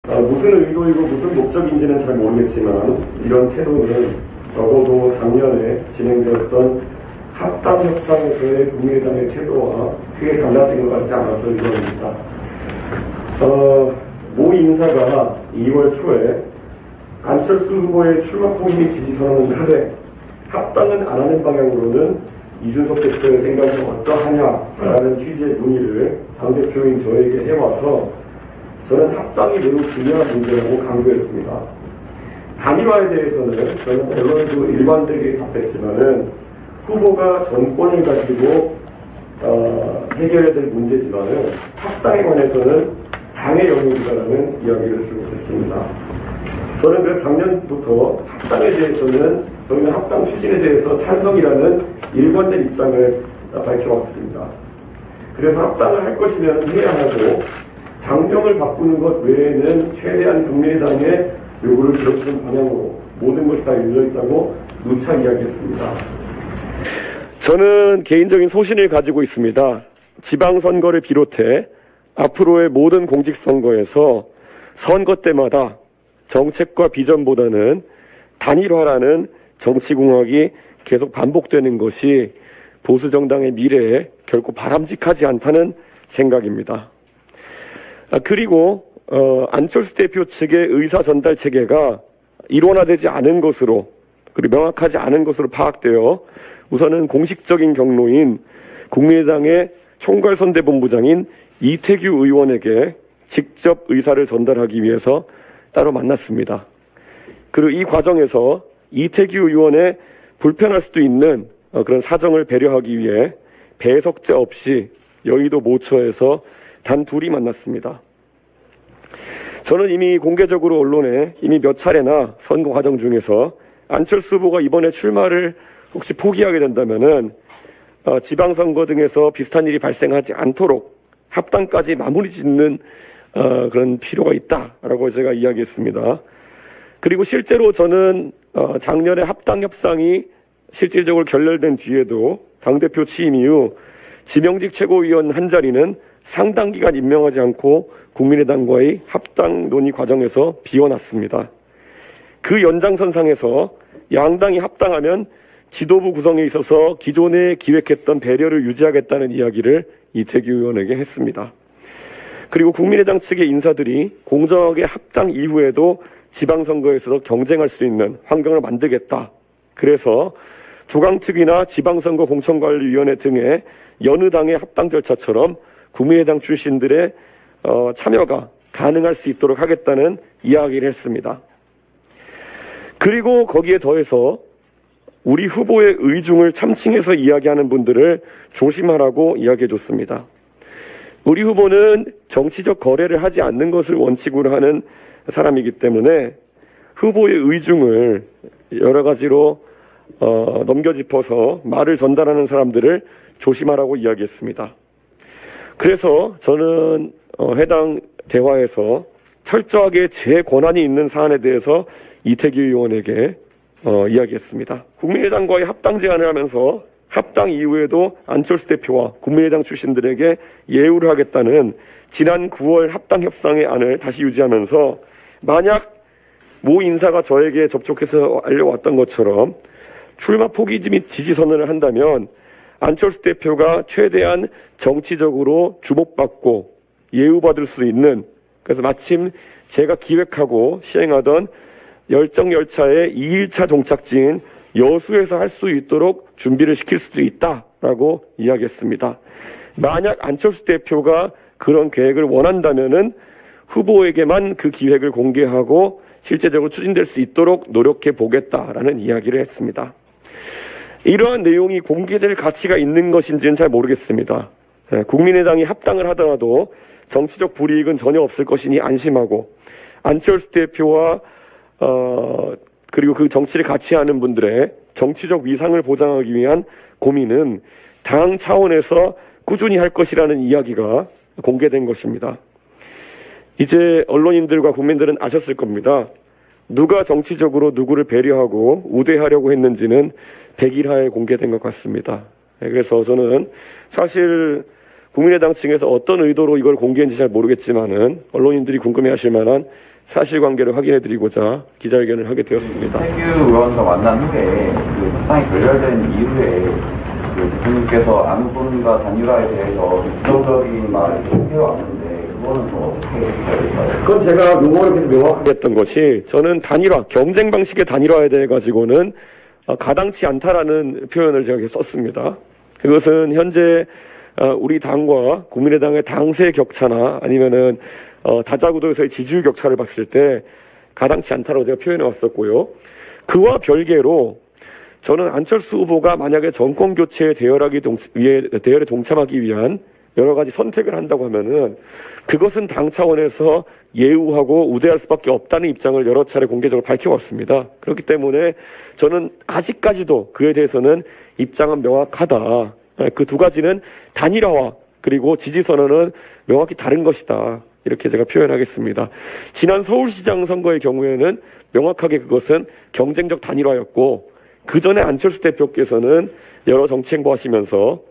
무슨 의도이고 무슨 목적인지는 잘 모르겠지만 이런 태도는 적어도 작년에 진행되었던 합당협상에서의 국민의당의 태도와 크게 달라진 것 같지 않아서 이러입니다. 모 인사가 2월 초에 안철수 후보의 출마 포기 지지선언을 하되 합당은 안 하는 방향으로는 이준석 대표의 생각은 어떠하냐라는 취지의 문의를 당대표인 저에게 해와서 저는 합당이 매우 중요한 문제라고 강조했습니다. 단일화에 대해서는 저는 언론에도 일관되게 답했지만은 후보가 정권을 가지고 해결해야 될 문제지만은 합당에 관해서는 당의 영역이다라는 이야기를 쭉 했습니다. 저는 그래서 작년부터 합당에 대해서는 저희는 합당 추진에 대해서 찬성이라는 일관된 입장을 밝혀왔습니다. 그래서 합당을 할 것이면 해야 하고 당명을 바꾸는 것 외에는 최대한 국민의당의 요구를 들어주는 방향으로 모든 것이 다 열려있다고 누차 이야기했습니다. 저는 개인적인 소신을 가지고 있습니다. 지방선거를 비롯해 앞으로의 모든 공직선거에서 선거 때마다 정책과 비전보다는 단일화라는 정치공학이 계속 반복되는 것이 보수정당의 미래에 결코 바람직하지 않다는 생각입니다. 그리고 안철수 대표 측의 의사 전달 체계가 일원화되지 않은 것으로 그리고 명확하지 않은 것으로 파악되어 우선은 공식적인 경로인 국민의당의 총괄선대본부장인 이태규 의원에게 직접 의사를 전달하기 위해서 따로 만났습니다. 그리고 이 과정에서 이태규 의원의 불편할 수도 있는 그런 사정을 배려하기 위해 배석자 없이 여의도 모처에서 단 둘이 만났습니다. 저는 이미 공개적으로 언론에 이미 몇 차례나 선거 과정 중에서 안철수 후보가 이번에 출마를 혹시 포기하게 된다면은 지방선거 등에서 비슷한 일이 발생하지 않도록 합당까지 마무리 짓는 그런 필요가 있다라고 제가 이야기했습니다. 그리고 실제로 저는 작년에 합당 협상이 실질적으로 결렬된 뒤에도 당대표 취임 이후 지명직 최고위원 한 자리는 상당 기간 임명하지 않고 국민의당과의 합당 논의 과정에서 비워놨습니다. 그 연장선상에서 양당이 합당하면 지도부 구성에 있어서 기존에 기획했던 배려를 유지하겠다는 이야기를 이태규 의원에게 했습니다. 그리고 국민의당 측의 인사들이 공정하게 합당 이후에도 지방선거에서도 경쟁할 수 있는 환경을 만들겠다. 그래서 조강특위나 지방선거 공천관리위원회 등의 여느 당의 합당 절차처럼 국민의당 출신들의 참여가 가능할 수 있도록 하겠다는 이야기를 했습니다. 그리고 거기에 더해서 우리 후보의 의중을 참칭해서 이야기하는 분들을 조심하라고 이야기해 줬습니다. 우리 후보는 정치적 거래를 하지 않는 것을 원칙으로 하는 사람이기 때문에 후보의 의중을 여러 가지로 넘겨짚어서 말을 전달하는 사람들을 조심하라고 이야기했습니다. 그래서 저는 해당 대화에서 철저하게 제 권한이 있는 사안에 대해서 이태규 의원에게 이야기했습니다. 국민의당과의 합당 제안을 하면서 합당 이후에도 안철수 대표와 국민의당 출신들에게 예우를 하겠다는 지난 9월 합당 협상의 안을 다시 유지하면서 만약 모 인사가 저에게 접촉해서 알려왔던 것처럼 출마 포기 및 지지 선언을 한다면 안철수 대표가 최대한 정치적으로 주목받고 예우받을 수 있는, 그래서 마침 제가 기획하고 시행하던 열정열차의 2일차 종착지인 여수에서 할 수 있도록 준비를 시킬 수도 있다라고 이야기했습니다. 만약 안철수 대표가 그런 계획을 원한다면은 후보에게만 그 기획을 공개하고 실제적으로 추진될 수 있도록 노력해 보겠다라는 이야기를 했습니다. 이러한 내용이 공개될 가치가 있는 것인지는 잘 모르겠습니다. 국민의당이 합당을 하더라도 정치적 불이익은 전혀 없을 것이니 안심하고 안철수 대표와 그리고 그 정치를 같이 하는 분들의 정치적 위상을 보장하기 위한 고민은 당 차원에서 꾸준히 할 것이라는 이야기가 공개된 것입니다. 이제 언론인들과 국민들은 아셨을 겁니다. 누가 정치적으로 누구를 배려하고 우대하려고 했는지는 100일하에 공개된 것 같습니다. 그래서 저는 사실 국민의당 측에서 어떤 의도로 이걸 공개했는지 잘 모르겠지만은 언론인들이 궁금해하실 만한 사실관계를 확인해드리고자 기자회견을 하게 되었습니다. 태규 의원과 만난 후에 그 협상이 결렬된 이후에 그 대통령께서 안분과 단일화에 대해서 부정적인 말을 해왔는데 그거는 좀 어떻게 해야 될까요? 그건 제가 요거를 계속 명확하게 했던 것이 저는 단일화, 경쟁 방식의 단일화에 대해 가지고는 가당치 않다라는 표현을 제가 계속 썼습니다. 그것은 현재 우리 당과 국민의당의 당세 격차나 아니면은 다자구도에서의 지지율 격차를 봤을 때 가당치 않다라고 제가 표현해 왔었고요. 그와 별개로 저는 안철수 후보가 만약에 정권 교체의 대열에 동참하기 위한 여러 가지 선택을 한다고 하면은 그것은 당 차원에서 예우하고 우대할 수밖에 없다는 입장을 여러 차례 공개적으로 밝혀왔습니다. 그렇기 때문에 저는 아직까지도 그에 대해서는 입장은 명확하다. 그 두 가지는 단일화와 그리고 지지선언은 명확히 다른 것이다. 이렇게 제가 표현하겠습니다. 지난 서울시장 선거의 경우에는 명확하게 그것은 경쟁적 단일화였고 그 전에 안철수 대표께서는 여러 정치 행보하시면서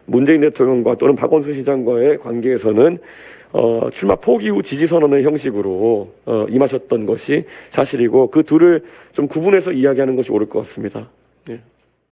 문재인 대통령과 또는 박원순 시장과의 관계에서는 출마 포기 후 지지선언의 형식으로 임하셨던 것이 사실이고 그 둘을 좀 구분해서 이야기하는 것이 옳을 것 같습니다.